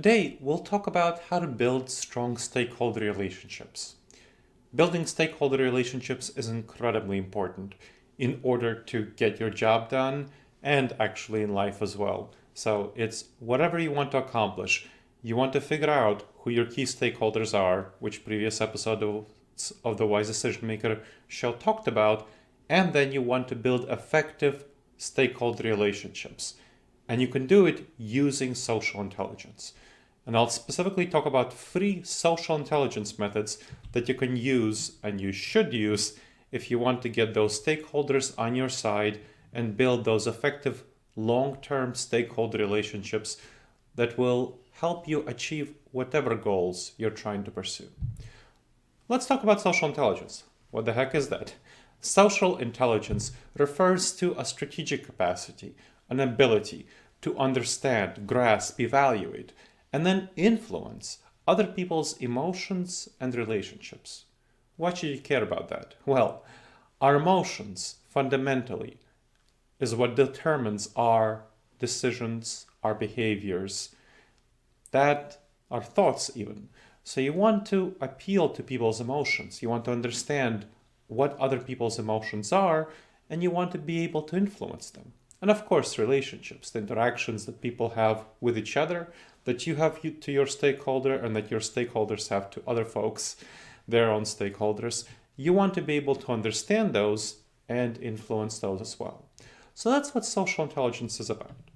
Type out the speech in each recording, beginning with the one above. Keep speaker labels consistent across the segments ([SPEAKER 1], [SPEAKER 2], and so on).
[SPEAKER 1] Today, we'll talk about how to build strong stakeholder relationships. Building stakeholder relationships is incredibly important in order to get your job done and actually in life as well. So it's whatever you want to accomplish. You want to figure out who your key stakeholders are, which previous episode of the Wise Decision Maker show talked about, and then you want to build effective stakeholder relationships. And you can do it using social intelligence. And I'll specifically talk about 3 social intelligence methods that you can use and you should use if you want to get those stakeholders on your side and build those effective long-term stakeholder relationships that will help you achieve whatever goals you're trying to pursue. Let's talk about social intelligence. What the heck is that? Social intelligence refers to a strategic capacity, an ability to understand, grasp, evaluate, and then influence other people's emotions and relationships. Why should you care about that? Well, our emotions fundamentally is what determines our decisions, our behaviors, that our thoughts even. So you want to appeal to people's emotions. You want to understand what other people's emotions are, and you want to be able to influence them. And of course, relationships, the interactions that people have with each other, that you have to your stakeholder and that your stakeholders have to other folks, their own stakeholders. You want to be able to understand those and influence those as well. So that's what social intelligence is about.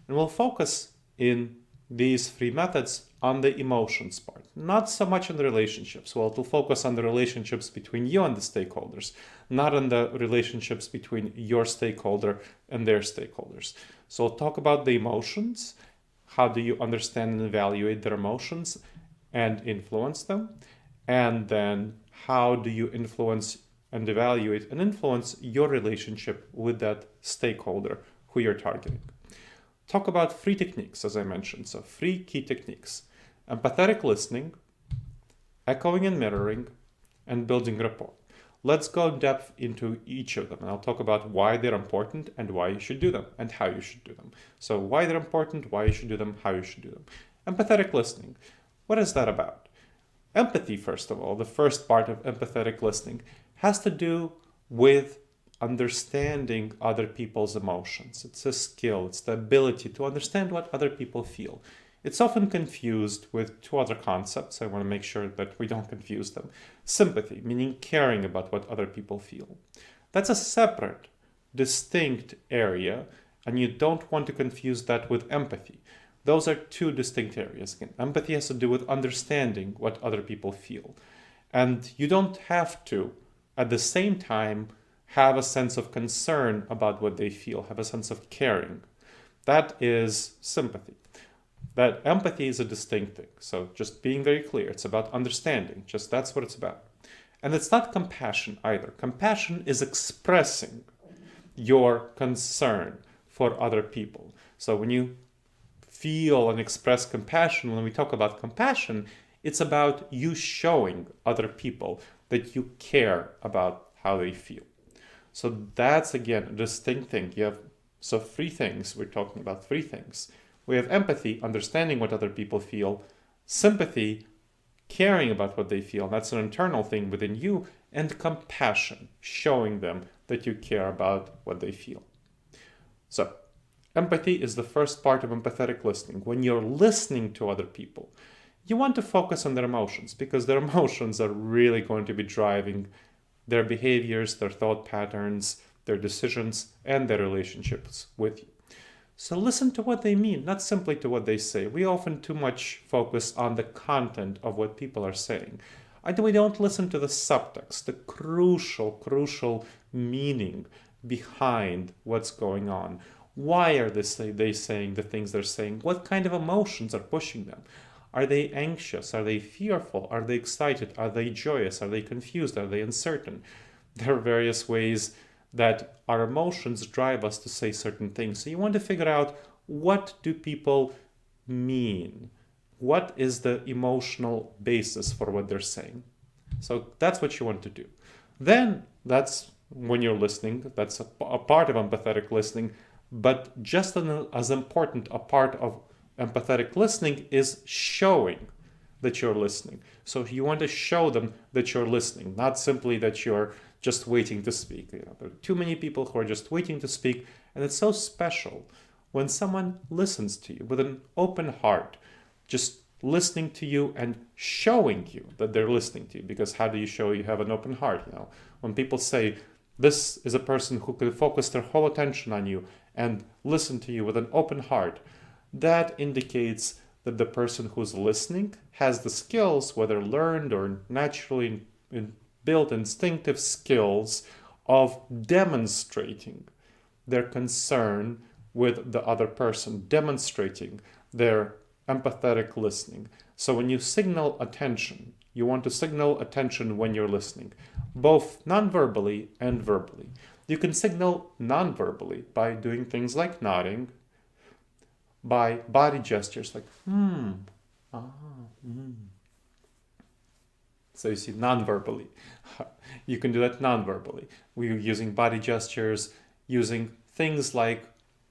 [SPEAKER 1] And we'll focus in these 3 methods on the emotions part, not so much on the relationships. Well, it'll focus on the relationships between you and the stakeholders, not on the relationships between your stakeholder and their stakeholders. So we'll talk about the emotions. How do you understand and evaluate their emotions and influence them? And then how do you influence and evaluate and influence your relationship with that stakeholder who you're targeting? Talk about 3 techniques, as I mentioned. So 3 key techniques: empathetic listening, echoing and mirroring, and building rapport. Let's go in depth into each of them, and I'll talk about why they're important and why you should do them and how you should do them. So why they're important, why you should do them, how you should do them. Empathetic listening. What is that about? Empathy, first of all, the first part of empathetic listening, has to do with understanding other people's emotions. It's a skill, it's the ability to understand what other people feel. It's often confused with 2 other concepts. I want to make sure that we don't confuse them. Sympathy, meaning caring about what other people feel. That's a separate, distinct area, and you don't want to confuse that with empathy. Those are 2 distinct areas. Again, empathy has to do with understanding what other people feel. And you don't have to, at the same time, have a sense of concern about what they feel, have a sense of caring. That is sympathy. That empathy is a distinct thing. So just being very clear, it's about understanding. Just that's what it's about. And it's not compassion either. Compassion is expressing your concern for other people. So when you feel and express compassion, when we talk about compassion, it's about you showing other people that you care about how they feel. So that's, again, a distinct thing. You have 3 things. We're talking about 3 things. We have empathy, understanding what other people feel, sympathy, caring about what they feel. That's an internal thing within you, and compassion, showing them that you care about what they feel. So empathy is the first part of empathetic listening. When you're listening to other people, you want to focus on their emotions, because their emotions are really going to be driving their behaviors, their thought patterns, their decisions, and their relationships with you. So listen to what they mean, not simply to what they say. We often too much focus on the content of what people are saying. We don't listen to the subtext, the crucial meaning behind what's going on. Why are they saying the things they're saying? What kind of emotions are pushing them? Are they anxious? Are they fearful? Are they excited? Are they joyous? Are they confused? Are they uncertain? There are various ways that our emotions drive us to say certain things. So you want to figure out, what do people mean? What is the emotional basis for what they're saying? So that's what you want to do. Then that's when you're listening. That's a part of empathetic listening, but just as important a part of empathetic listening is showing that you're listening. So you want to show them that you're listening, not simply that you're just waiting to speak. There are too many people who are just waiting to speak, and it's so special when someone listens to you with an open heart, just listening to you and showing you that they're listening to you. Because how do you show you have an open heart? When people say, this is a person who could focus their whole attention on you and listen to you with an open heart, that indicates that the person who's listening has the skills, whether learned or naturally built instinctive skills, of demonstrating their concern with the other person, demonstrating their empathetic listening. So when you signal attention, you want to signal attention when you're listening, both non-verbally and verbally. You can signal non-verbally by doing things like nodding, by body gestures like So you see, non-verbally. You can do that non-verbally. We're using body gestures, using things like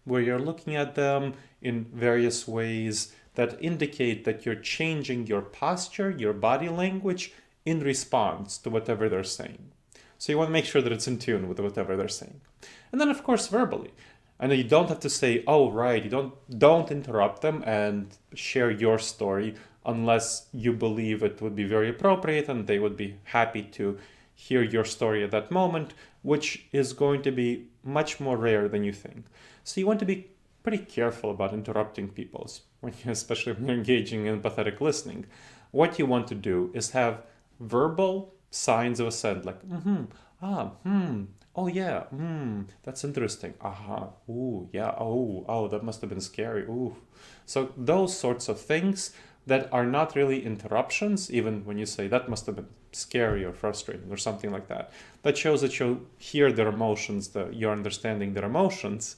[SPEAKER 1] where you're looking at them in various ways that indicate that you're changing your posture, your body language in response to whatever they're saying. So you want to make sure that it's in tune with whatever they're saying. And then, of course, verbally. I know you don't have to say, oh, right, you don't interrupt them and share your story unless you believe it would be very appropriate and they would be happy to hear your story at that moment, which is going to be much more rare than you think. So you want to be pretty careful about interrupting people, especially when you're engaging in empathetic listening. What you want to do is have verbal signs of assent, like, oh yeah, that's interesting. Ooh, yeah, oh, that must have been scary. Ooh. So those sorts of things that are not really interruptions, even when you say that must have been scary or frustrating or something like that. That shows that you hear their emotions, you're understanding their emotions,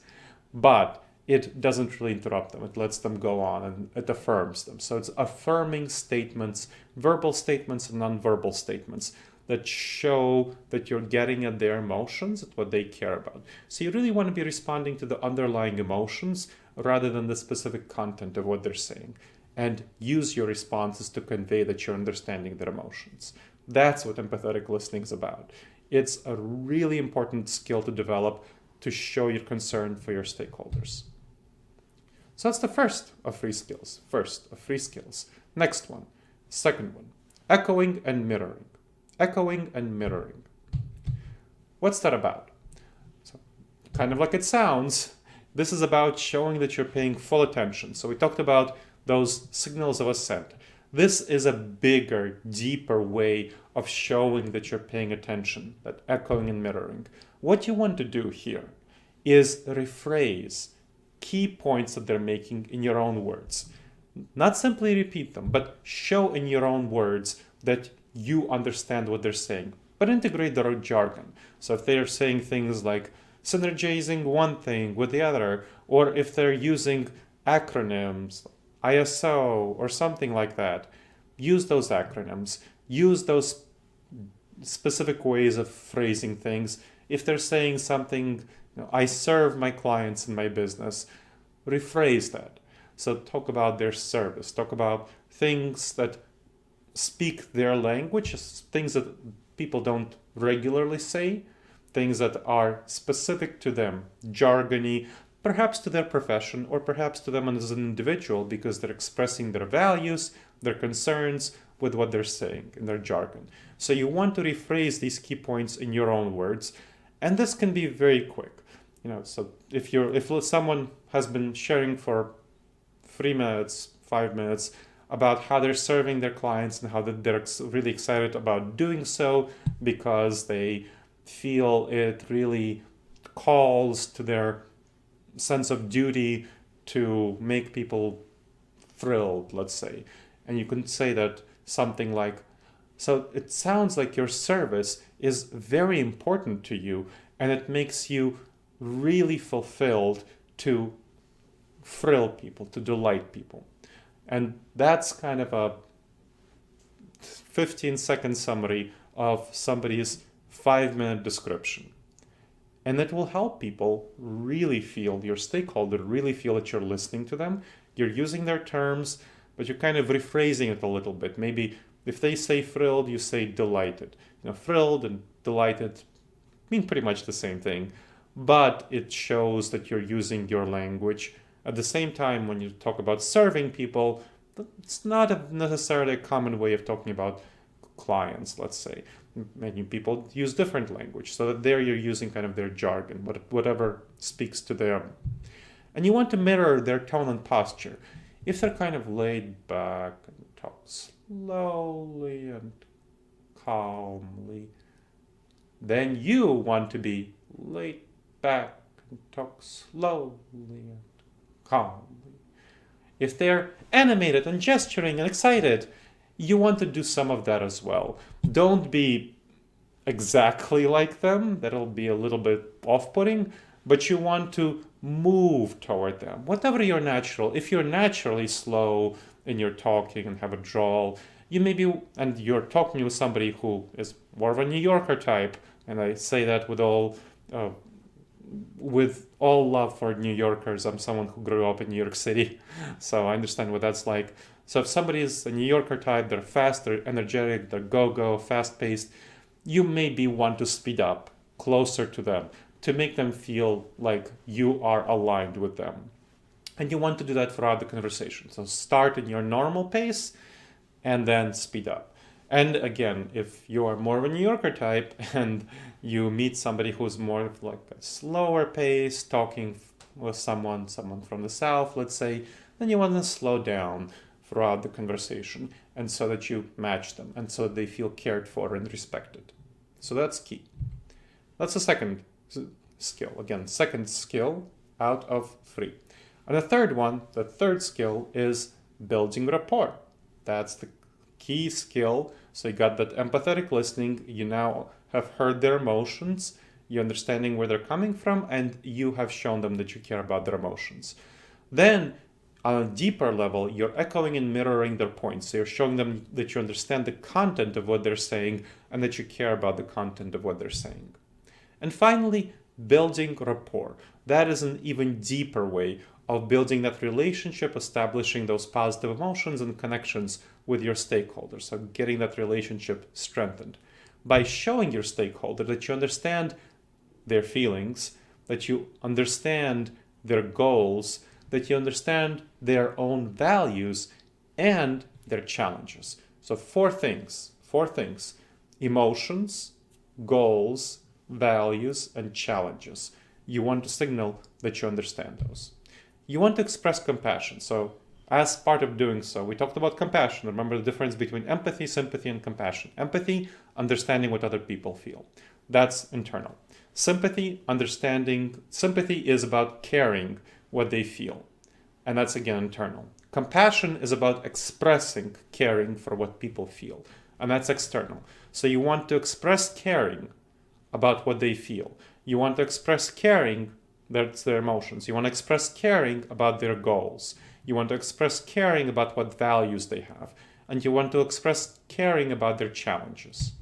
[SPEAKER 1] but it doesn't really interrupt them. It lets them go on and it affirms them. So it's affirming statements, verbal statements and non-verbal statements that show that you're getting at their emotions, at what they care about. So you really want to be responding to the underlying emotions rather than the specific content of what they're saying, and use your responses to convey that you're understanding their emotions. That's what empathetic listening is about. It's a really important skill to develop to show your concern for your stakeholders. So that's the first of three skills. Next one, second one, echoing and mirroring. Echoing and mirroring. What's that about? So, kind of like it sounds, this is about showing that you're paying full attention. So we talked about those signals of assent. This is a bigger, deeper way of showing that you're paying attention, that echoing and mirroring. What you want to do here is rephrase key points that they're making in your own words. Not simply repeat them, but show in your own words that you understand what they're saying, but integrate their jargon. So if they're saying things like synergizing one thing with the other, or if they're using acronyms, ISO or something like that, use those acronyms, use those specific ways of phrasing things. If they're saying something, I serve my clients in my business, rephrase that. So talk about their service, talk about things that speak their language, things that people don't regularly say, things that are specific to them, jargony, perhaps to their profession or perhaps to them as an individual because they're expressing their values, their concerns with what they're saying in their jargon. So you want to rephrase these key points in your own words, and this can be very quick. So if someone has been sharing for 3 minutes, 5 minutes about how they're serving their clients and how they're really excited about doing so because they feel it really calls to their sense of duty to make people thrilled, let's say. And you can say that something like, so it sounds like your service is very important to you and it makes you really fulfilled to thrill people, to delight people. And that's kind of a 15-second summary of somebody's 5-minute description. And it will help people really feel, your stakeholder really feel that you're listening to them You're using their terms, but you're kind of rephrasing it a little bit. Maybe if they say thrilled, you say delighted. Thrilled and delighted mean pretty much the same thing, but it shows that you're using your language. At the same time, when you talk about serving people, it's not necessarily a common way of talking about clients, let's say. Many people use different language, so that there you're using kind of their jargon, whatever speaks to them. And you want to mirror their tone and posture. If they're kind of laid back and talk slowly and calmly, then you want to be laid back and talk slowly and calmly. If they're animated and gesturing and excited, you want to do some of that as well. Don't be exactly like them. That'll be a little bit off-putting, but you want to move toward them. Whatever you're natural. If you're naturally slow in your talking and have a drawl, and you're talking with somebody who is more of a New Yorker type, and I say that with all love for New Yorkers. I'm someone who grew up in New York City, so I understand what that's like. So if somebody is a New Yorker type, they're fast, they're energetic, they're go-go, fast-paced, you maybe want to speed up closer to them to make them feel like you are aligned with them. And you want to do that throughout the conversation. So start in your normal pace and then speed up. And again, if you are more of a New Yorker type and you meet somebody who's more like a slower pace, talking with someone from the South, let's say, then you want to slow down throughout the conversation, and so that you match them and so they feel cared for and respected. So that's key. That's the second skill. Again, second skill out of 3. And the third skill is building rapport. That's the key skill. So you got that empathetic listening. You now have heard their emotions. You're understanding where they're coming from, and you have shown them that you care about their emotions. Then on a deeper level, you're echoing and mirroring their points. So you're showing them that you understand the content of what they're saying and that you care about the content of what they're saying. And finally, building rapport. That is an even deeper way of building that relationship, establishing those positive emotions and connections with your stakeholders. So getting that relationship strengthened by showing your stakeholder that you understand their feelings, that you understand their goals, that you understand their own values and their challenges. So 4 things, emotions, goals, values, and challenges. You want to signal that you understand those. You want to express compassion. So as part of doing so, we talked about compassion. Remember the difference between empathy, sympathy, and compassion. Empathy, understanding what other people feel. That's internal. Sympathy is about caring what they feel. And that's again internal. Compassion is about expressing caring for what people feel. And that's external. So you want to express caring about what they feel. You want to express caring, that's their emotions. You want to express caring about their goals. You want to express caring about what values they have. And you want to express caring about their challenges.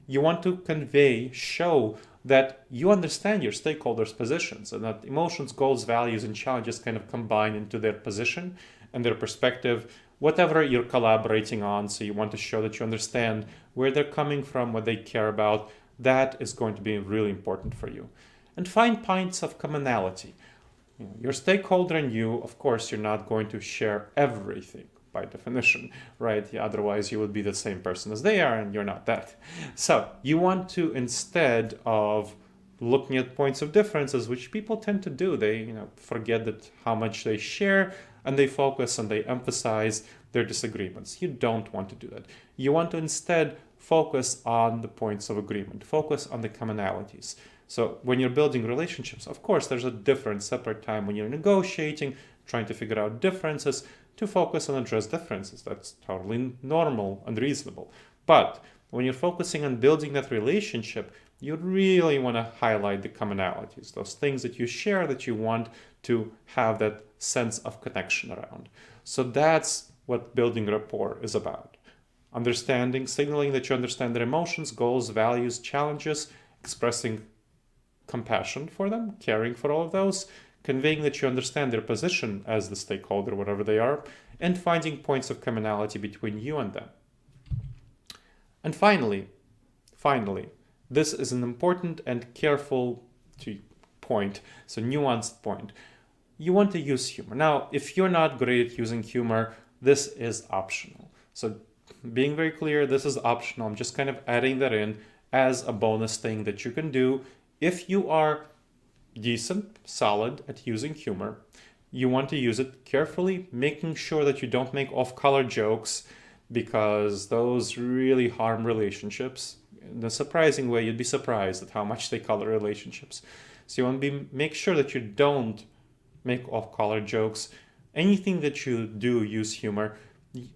[SPEAKER 1] You want to show that you understand your stakeholders' positions and that emotions, goals, values, and challenges kind of combine into their position and their perspective, whatever you're collaborating on. So you want to show that you understand where they're coming from, what they care about. That is going to be really important for you. And find points of commonality. Your stakeholder and you, of course, you're not going to share everything by definition, right? Otherwise, you would be the same person as they are, and you're not that. So you want to, instead of looking at points of differences, which people tend to do, they forget that how much they share, and they focus and they emphasize their disagreements. You don't want to do that. You want to instead focus on the points of agreement, focus on the commonalities. So when you're building relationships, of course, there's a different, separate time when you're negotiating, trying to figure out differences, to focus and address differences. That's totally normal and reasonable. But when you're focusing on building that relationship, you really want to highlight the commonalities, those things that you share that you want to have that sense of connection around. So that's what building rapport is about. Understanding, signaling that you understand their emotions, goals, values, challenges, expressing compassion for them, caring for all of those, conveying that you understand their position as the stakeholder, whatever they are, and finding points of commonality between you and them. And finally, this is an important and careful point, so nuanced point. You want to use humor. Now, if you're not great at using humor, this is optional. So being very clear, this is optional. I'm just kind of adding that in as a bonus thing that you can do. If you are decent, solid at using humor, you want to use it carefully, making sure that you don't make off-color jokes, because those really harm relationships. In a surprising way, you'd be surprised at how much they color relationships. So you want to make sure that you don't make off-color jokes. Anything that you do use humor,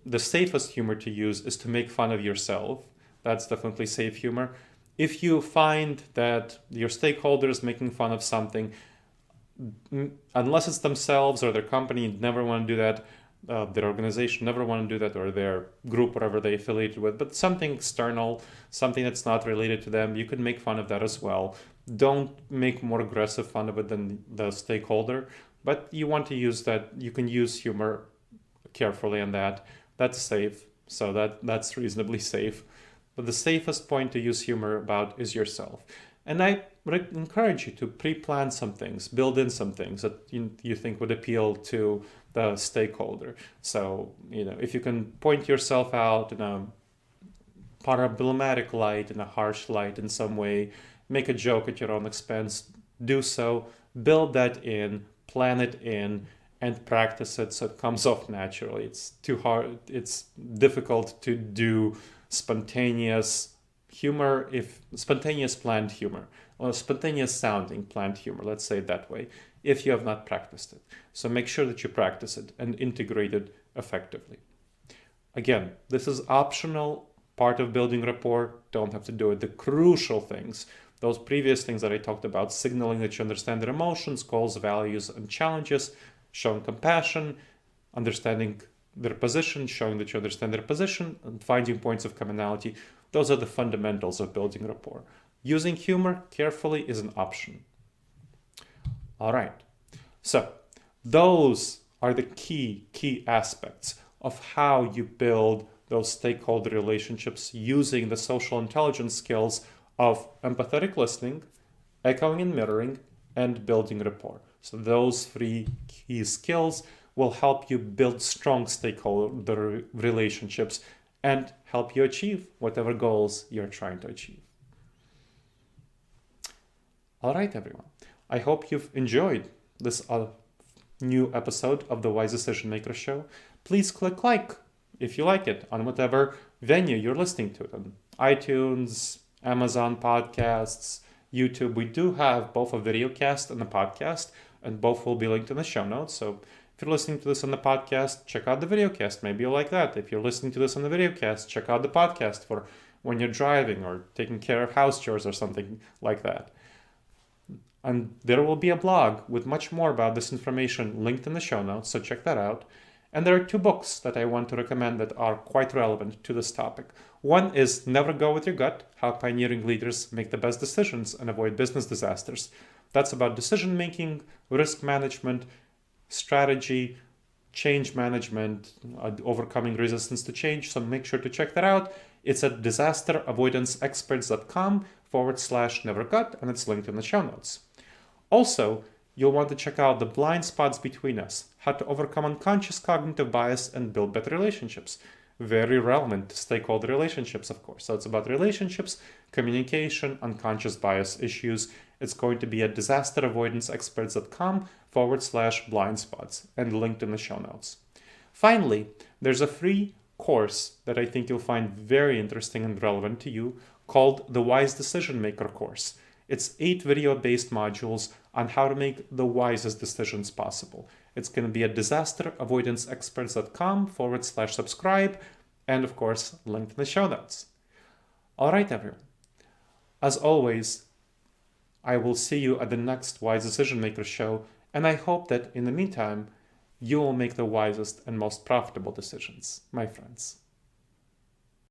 [SPEAKER 1] the safest humor to use is to make fun of yourself. That's definitely safe humor. If you find that your stakeholder is making fun of something, unless it's themselves or their company, never want to do that. Their organization never want to do that, or their group, whatever they affiliated with, but something external, something that's not related to them, you can make fun of that as well. Don't make more aggressive fun of it than the stakeholder, but you want to use that. You can use humor carefully on that. That's safe, so that's reasonably safe. But the safest point to use humor about is yourself. And I encourage you to pre-plan some things, build in some things that you think would appeal to the stakeholder. So, if you can point yourself out in a problematic light, in a harsh light in some way, make a joke at your own expense, do so, build that in, plan it in, and practice it so it comes off naturally. It's too hard, it's difficult to do spontaneous humor, spontaneous planned humor, or spontaneous sounding planned humor, let's say it that way, if you have not practiced it. So make sure that you practice it and integrate it effectively. Again, this is optional part of building rapport. Don't have to do it. The crucial things, those previous things that I talked about, signaling that you understand their emotions, goals, values, and challenges, showing compassion, understanding their position, showing that you understand their position, and finding points of commonality. Those are the fundamentals of building rapport. Using humor carefully is an option. All right. So those are the key aspects of how you build those stakeholder relationships using the social intelligence skills of empathetic listening, echoing and mirroring, and building rapport. So those 3 key skills will help you build strong stakeholder relationships and help you achieve whatever goals you're trying to achieve. All right, everyone. I hope you've enjoyed this new episode of the Wise Decision Maker Show. Please click like if you like it on whatever venue you're listening to it on. iTunes, Amazon Podcasts, YouTube. We do have both a video cast and a podcast, and both will be linked in the show notes. So if you're listening to this on the podcast, check out the video cast. Maybe you'll like that. If you're listening to this on the video cast, check out the podcast for when you're driving or taking care of house chores or something like that. And there will be a blog with much more about this information linked in the show notes, so check that out. And there are 2 books that I want to recommend that are quite relevant to this topic. One is Never Go With Your Gut, How Pioneering Leaders Make the Best Decisions and Avoid Business Disasters. That's about decision making, risk management, strategy, change management, overcoming resistance to change. So make sure to check that out. It's at disasteravoidanceexperts.com/nevergut, and it's linked in the show notes. Also, you'll want to check out The Blind Spots Between Us, How to Overcome Unconscious Cognitive Bias and Build Better Relationships. Very relevant to stakeholder relationships, of course. So it's about relationships, communication, unconscious bias issues. It's going to be at disasteravoidanceexperts.com/blindspots and linked in the show notes. Finally, there's a free course that I think you'll find very interesting and relevant to you called the Wise Decision Maker course. It's 8 video-based modules on how to make the wisest decisions possible. It's going to be at disasteravoidanceexperts.com/subscribe, and of course, linked in the show notes. All right, everyone. As always, I will see you at the next Wise Decision Maker show, and I hope that in the meantime, you will make the wisest and most profitable decisions, my friends.